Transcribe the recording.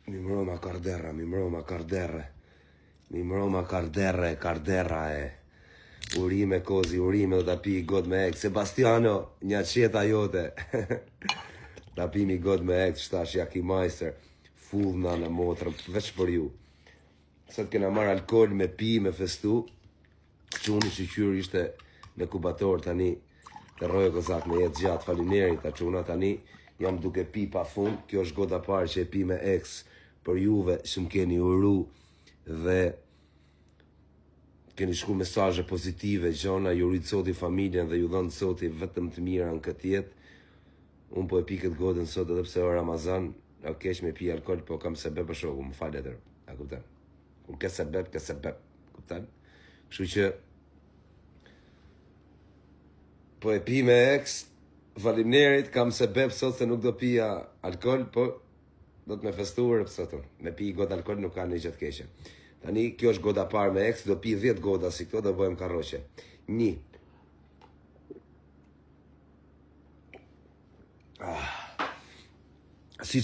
Mi mroma Karderra, mi mroma Karderre. Mi mroma Karderre, Karderra e. Urime kozi, urime do ta pi god me ek. Sebastiano, një qeta jote. Ta pi mi god me ek, shtash Jaki Majster. Fullna në motrë, veç për ju. Sot kena marrë alkohol me pi, me festu. Quni shqyqyr ishte në kubator tani. Të rojë kozak me jetë gjatë, faleminderit ta quna tani. Jam duke pi pa fund, kjo është goda parë që e pi me ex për juve që më keni uru dhe keni shku mesazhe pozitive, gjona, ju rritë soti familjen dhe ju dhënë soti vetëm të mira në këtë jetë. Unë po e pi këtë godën sot edhe pse o Ramazan, o keq me pi alkohol, po kam sebeb për shoku, më falë etër, a kuptan? Kur ke sebeb, kuptan? Kështu që po e pi me ex, faleminderit, kam sebeb sot se nuk do pija alkohol, po do të me festuar sot. Me pi goda alkohol nuk ka një gjë të keqe. Tani kjo është goda parë me ex, do pi 10 goda si këto, do bëjmë karroqe. 1. Si